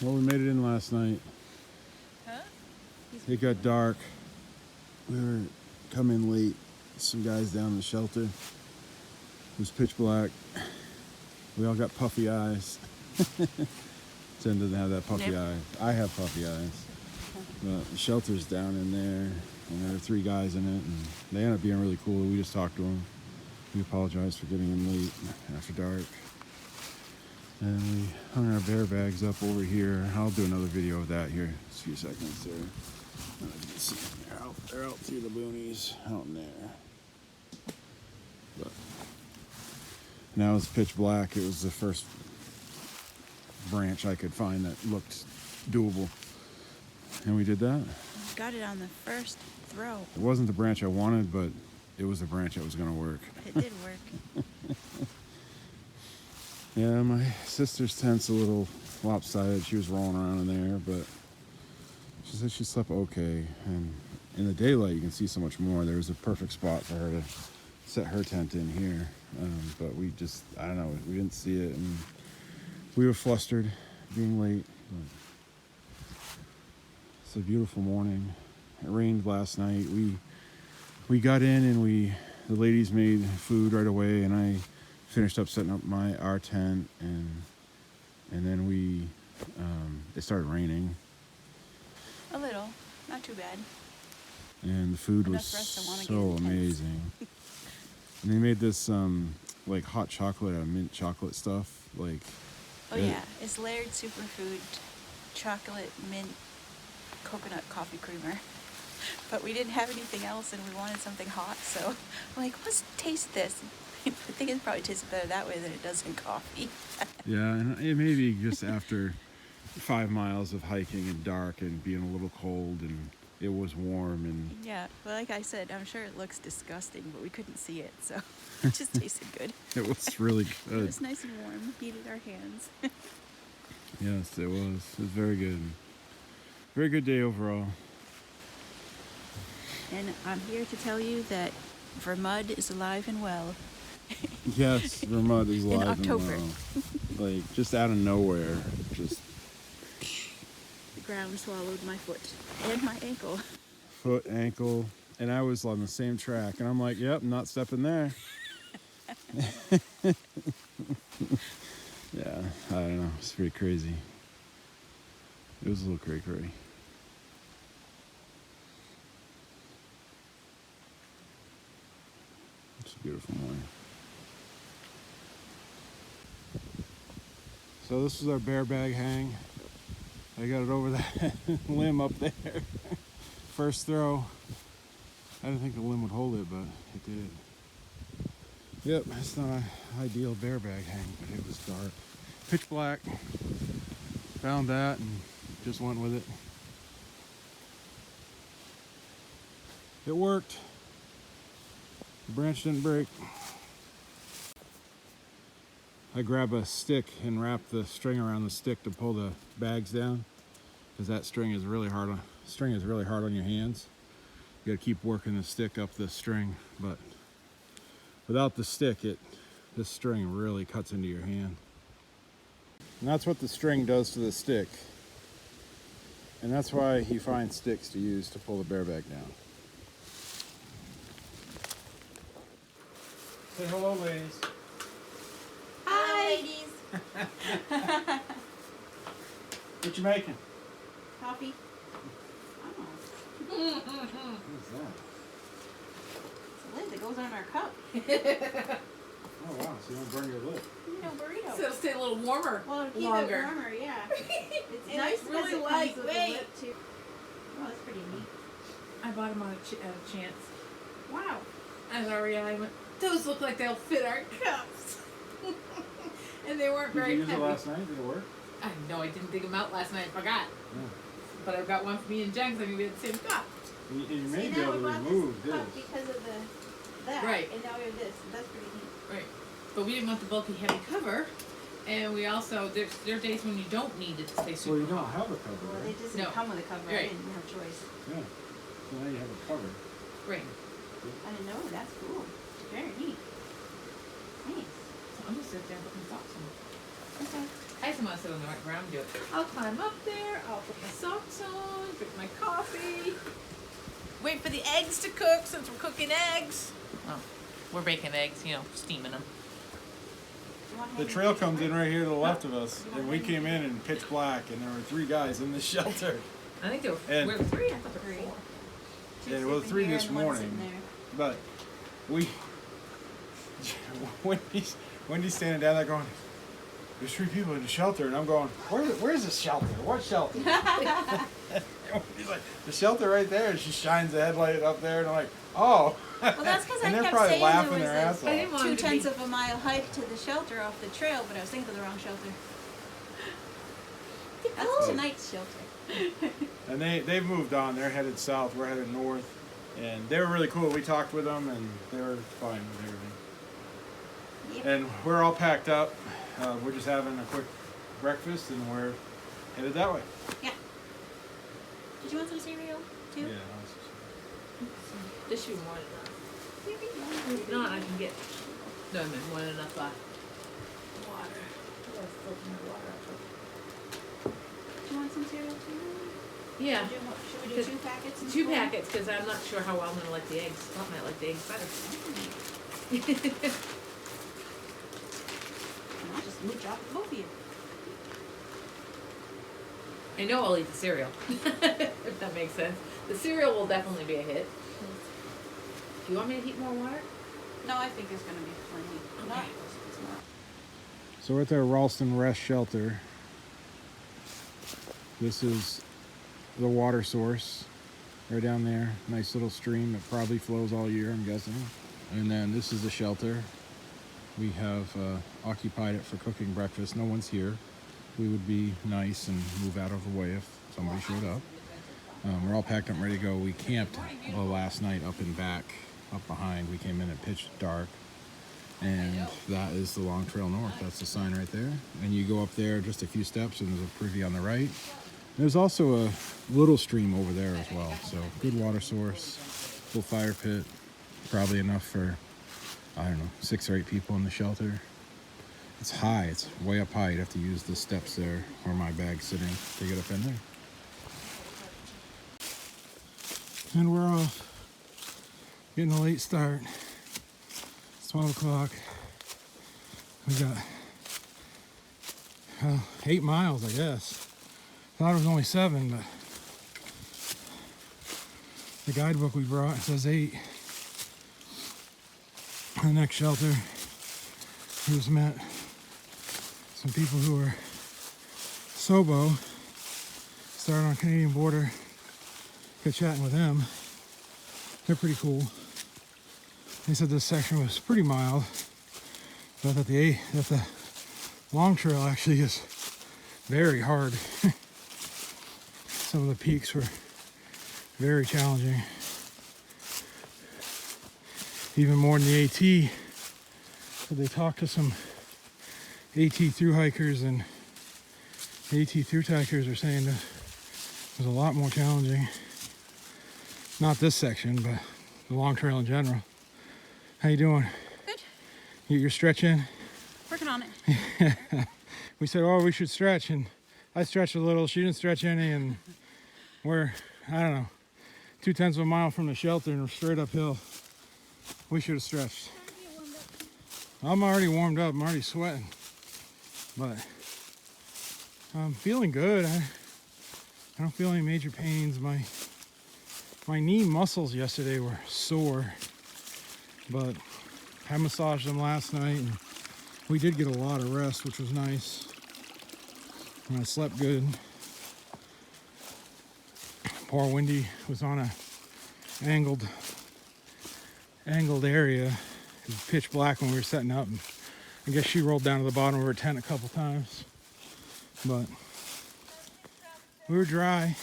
Well, we made it in last night. Huh? It got dark. We were coming late. Some guys down in the shelter. It was pitch black. We all got puffy eyes. Jen doesn't have that puffy eye. I have puffy eyes. But the shelter's down in there, and there are 3 guys in it, and they ended up being really cool. We just talked to them. We apologized for getting in late after dark. And we hung our bear bags up over here. I'll do another video of that here in a few seconds there. You can see them. They're out through the boonies, out in there. But now it's pitch black. It was the first branch I could find that looked doable. And we did that. Got it on the first throw. It wasn't the branch I wanted, but it was the branch that was going to work. It did work. Yeah, my sister's tent's a little lopsided. She was rolling around in there, but she said she slept okay. And in the daylight, you can see so much more. There was a perfect spot for her to set her tent in here. But we just, I don't know, we didn't see it. And we were flustered being late. It's a beautiful morning. It rained last night. We got in and the ladies made food right away, and I finished up setting up our tent, and then it started raining. A little, not too bad. And the food Enough was for us to wanna so get intense. amazing. And they made this like hot chocolate, mint chocolate stuff. Like, Oh yeah, it's layered superfood, chocolate, mint, coconut coffee creamer. But we didn't have anything else, and we wanted something hot, so I'm like, let's taste this. I think it probably tastes better that way than it does in coffee. yeah, and it may be just after 5 miles of hiking and dark and being a little cold, and it was warm, and Yeah, but like I said, I'm sure it looks disgusting, but we couldn't see it, so it just tasted good. it was really It good. was nice and warm, heated our hands. Yes, it was. It was very good. Very good day overall. And I'm here to tell you that Vermont is alive and well. Yes, Vermont is In live and October. well. Like, just out of nowhere. Just The ground swallowed my foot and my ankle. foot, ankle, and I was on the same track, and I'm like, yep, I'm not stepping there. Yeah, I don't know. It's pretty crazy. It was a little cray-cray. It's a beautiful morning. So this is our bear bag hang. I got it over that limb up there. First throw. I didn't think the limb would hold it, but it did. Yep, it's not an ideal bear bag hang, but it was dark. Pitch black. Found that and just went with it. It worked. The branch didn't break. I grab a stick and wrap the string around the stick to pull the bags down, because that string is really hard on your hands. You got to keep working the stick up the string, but without the stick, this string really cuts into your hand. And that's what the string does to the stick. And that's why you find sticks to use to pull the bear bag down. Say hello, ladies. Hi, ladies. What you making? Coffee. Oh. What's that? It's a lid that goes on our cup. Oh wow, so you don't burn your lip. You know, burrito. So it'll stay a little warmer. Well, to keep longer. it warmer, yeah. It's And nice it's really because it comes with the lightweight. lip too. Oh, that's pretty neat. I bought them on a chance. Wow. As I realized, those look like they'll fit our cups. And they weren't Did very you use heavy. it last night? Did it work? I know I didn't dig them out last night. I forgot. Yeah. But I've got one for me and Jen because I mean, we had the same cup. You may See, be now able we to bought remove this this. cup because of that. Right. And now we have this. That's pretty neat. Right. But we didn't want the bulky heavy cover. And we also, there are days when you don't need it to stay super Well, you don't hot. have a cover, Well, right? it doesn't No. come with a cover. I Right. didn't have a choice. Yeah. So now you have a cover. Right. I didn't know. That's cool. Very neat. Thanks. So I'm going to sit there and put my socks on. Okay. I just want to sit on the right ground and do it. I'll climb up there, I'll put my socks on, drink my coffee, wait for the eggs to cook since we're cooking eggs. Oh, we're baking eggs, you know, steaming them. The trail comes in right here to the left of us, and we came in pitch black, and there were 3 guys in the shelter. I think there were, And- we were 3. I thought there were 4. Yeah, it was 3 this morning, but we, Wendy's standing down there going, there's 3 people in the shelter, and I'm going, where's the shelter? What shelter? He's like, the shelter right there, and she shines the headlight up there, and I'm like, oh. Well, that's because I And they're kept probably saying laughing there their was ass a I didn't off. want 2/10 of a mile hike to the shelter off the trail, but I was thinking of the wrong shelter. That's tonight's shelter. And they've moved on. They're headed south. We're headed north. And they were really cool. We talked with them, and they were fine with everything. Yep. And we're all packed up. We're just having a quick breakfast, and we're headed that way. Yeah. Did you want some cereal too? Yeah. This should be more than enough. If not, I can get more than enough water. Do you want some cereal too? Yeah. Should we do 2 packets? 2 packets, because I'm not sure how well I'm going to like the eggs. I might like the eggs better. And I'll just mooch off both of you. I know I'll eat the cereal, if that makes sense. The cereal will definitely be a hit. Do you want me to heat more water? No, I think there's going to be plenty. Okay. It's not. So we're at the Ralston Rest Shelter. This is the water source right down there. Nice little stream that probably flows all year, I'm guessing. And then this is the shelter. We have occupied it for cooking breakfast. No one's here. We would be nice and move out of the way if somebody showed up. We're all packed up and ready to go. We camped last night up in back, up behind. We came in at pitch dark. And that is the Long Trail North. That's the sign right there. And you go up there just a few steps and there's a privy on the right. There's also a little stream over there as well. So good water source, little fire pit, probably enough for, I don't know, 6 or 8 people in the shelter. It's high, it's way up high. You'd have to use the steps there where my bag's sitting to get up in there. And we're off. Getting a late start. It's 12 o'clock. We got 8 miles, I guess. Thought it was only 7, but the guidebook we brought says 8. The next shelter, we just met some people who are Sobo. Started on Canadian border. Got chatting with them. They're pretty cool. They said this section was pretty mild, but that the Long Trail actually is very hard. Some of the peaks were very challenging. Even more than the AT. So they talked to some AT through hikers, and AT through hikers are saying that it was a lot more challenging. Not this section, but the Long Trail in general. How you doing? Good. You're stretching? Working on it. We said, oh, we should stretch, and I stretched a little. She didn't stretch any, and we're, I don't know, 2/10 of a mile from the shelter, and we're straight uphill. We should have stretched. I'm already warmed up. I'm already sweating, but I'm feeling good. I don't feel any major pains. My knee muscles yesterday were sore, but I massaged them last night, and we did get a lot of rest, which was nice. And I slept good. Poor Wendy was on a angled area. It was pitch black when we were setting up, and I guess she rolled down to the bottom of her tent a couple times. But we were dry.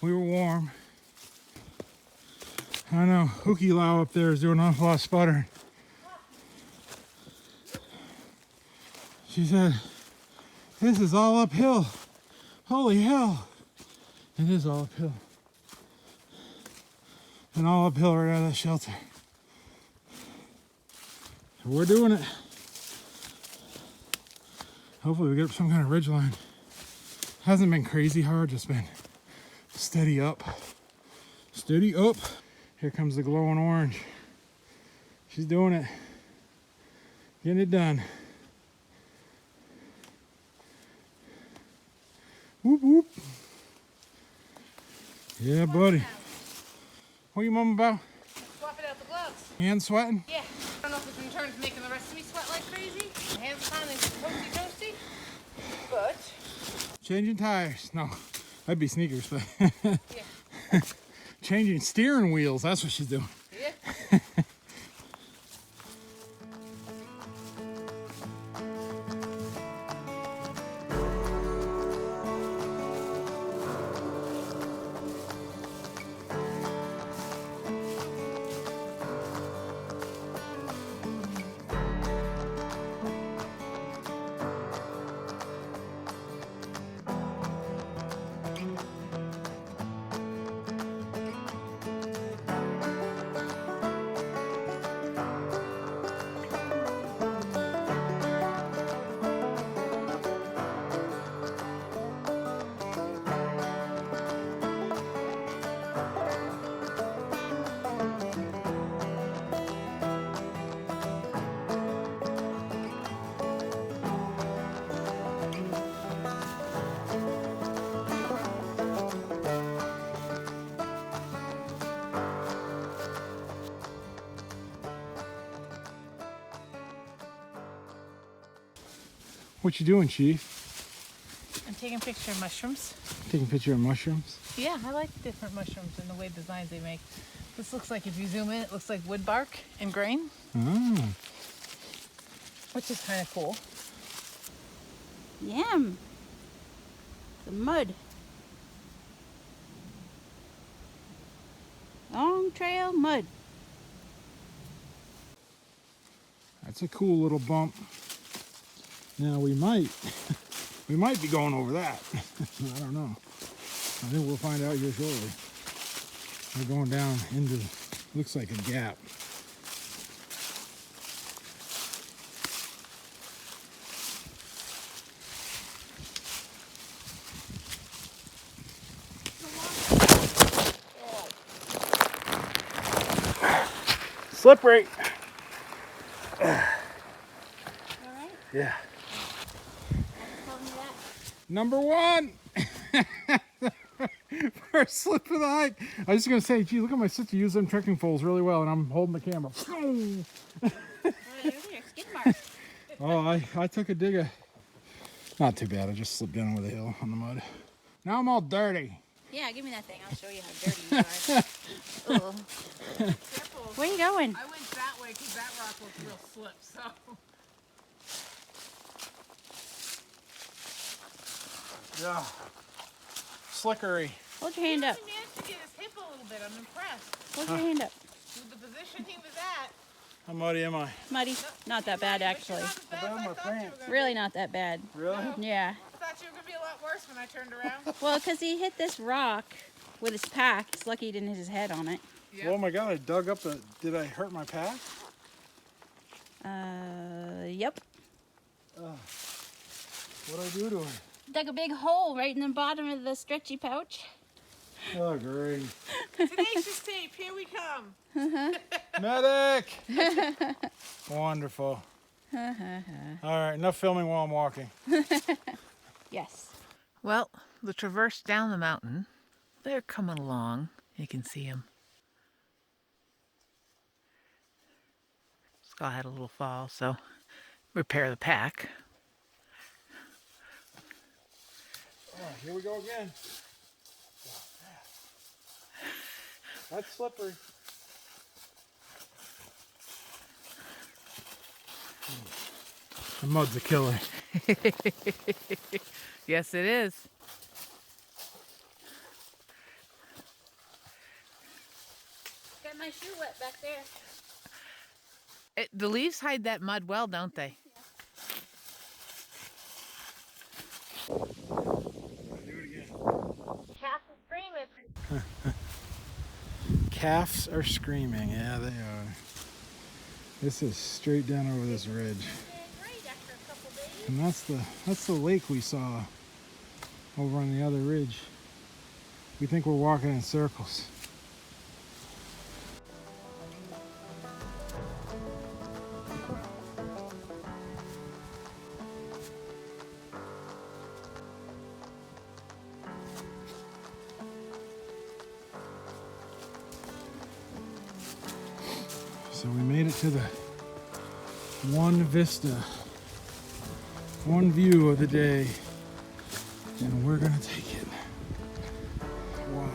We were warm. I know, Hookie Lau up there is doing an awful lot of sputtering. She said, this is all uphill. Holy hell. It is all uphill. And all uphill right out of that shelter. So we're doing it. Hopefully we get up some kind of ridge line. Hasn't been crazy hard, just been steady up. Steady up. Here comes the glowing orange. She's doing it. Getting it done. Whoop whoop. Yeah, buddy. What are you mum about? Swapping out the gloves. Hands sweating? Yeah. I don't know if this in turn is making the rest of me sweat like crazy. My hands are finally toasty. But Changing tires. No, that'd be sneakers, but yeah. changing steering wheels. That's what she's doing. Yeah. What you doing, Chief? I'm taking a picture of mushrooms. Taking a picture of mushrooms? Yeah, I like different mushrooms and the way designs they make. This looks like, if you zoom in, it looks like wood bark and grain, Ah. which is kind of cool. Yum. The mud. Long Trail mud. That's a cool little bump. Now we might be going over that. I don't know. I think we'll find out here shortly. We're going down into, looks like a gap. Slippery. All right. Yeah. Tell me that. Number one. First slip of the hike. I was just gonna say, gee, look at my sister use them trekking poles really well, and I'm holding the camera. Oh, there's your skid mark. Oh, I took a dig. Not too bad. I just slipped down over the hill on the mud. Now I'm all dirty. Yeah, give me that thing. I'll show you how dirty you are. Ugh. Careful. Where you going? I went that way because that rock was real slip, so. Yeah. Slickery. Hold your hand up. He managed to get his hip a little bit. I'm impressed. Hold your hand up. With the position he was at. How muddy am I? Muddy. Not that bad, actually. Not as bad as I my thought you were pants. gonna Really not that bad. Really? Yeah. be. I thought you were gonna be a lot worse when I turned around. Well, because he hit this rock with his pack. It's lucky he didn't hit his head on it. Yeah. Oh my God! I dug up the. Did I hurt my pack? Yep. What'd I do to it? Dug a big hole right in the bottom of the stretchy pouch. Oh, great. Tenacious tape, here we come. Medic! Wonderful. All right, enough filming while I'm walking. Yes. Well, the traverse down the mountain, they're coming along. You can see them. Scott had a little fall, so repair the pack. Oh, here we go again. That's slippery. The mud's a killer. Yes, it is. Got my shoe wet back there. The leaves hide that mud well, don't they? Do it again. Calf is screaming. Calves are screaming. Yeah, they are. This is straight down over this ridge. Great after a couple days. And that's the lake we saw over on the other ridge. We think we're walking in circles. So we made it to the one vista, one view of the day, and we're gonna take it. Wow,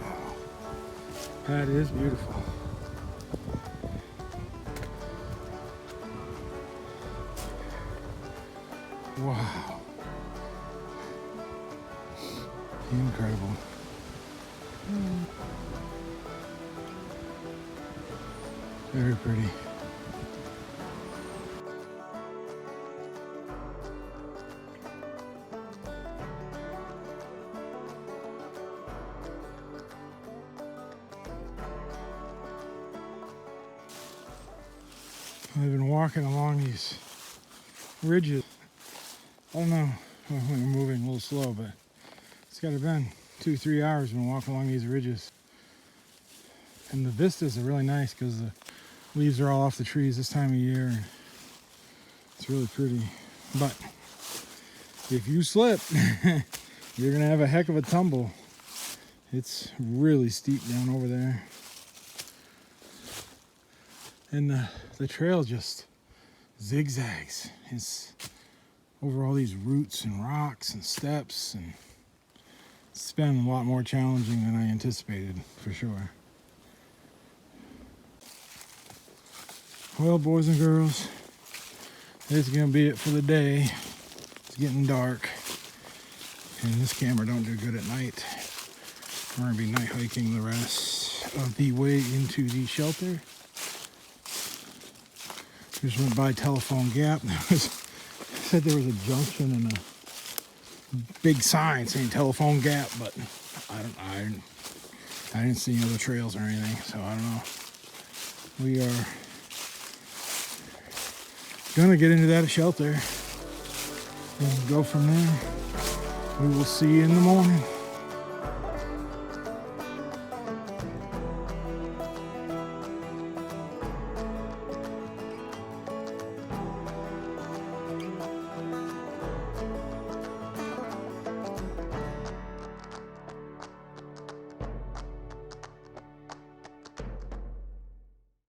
that is beautiful. Wow, incredible. Very pretty. I've been walking along these ridges. I don't know, we're moving a little slow, but it's got to have been 2-3 hours been walking along these ridges. And the vistas are really nice because the leaves are all off the trees this time of year. And it's really pretty. But if you slip, you're going to have a heck of a tumble. It's really steep down over there. And the trail just zigzags. It's over all these roots and rocks and steps, and it's been a lot more challenging than I anticipated, for sure. Well, boys and girls, this is gonna be it for the day. It's getting dark, and this camera don't do good at night. We're gonna be night hiking the rest of the way into the shelter. Just went by Telephone Gap. Said there was a junction and a big sign saying Telephone Gap, but I didn't see any other trails or anything, so I don't know. We are gonna get into that shelter and go from there. We will see you in the morning.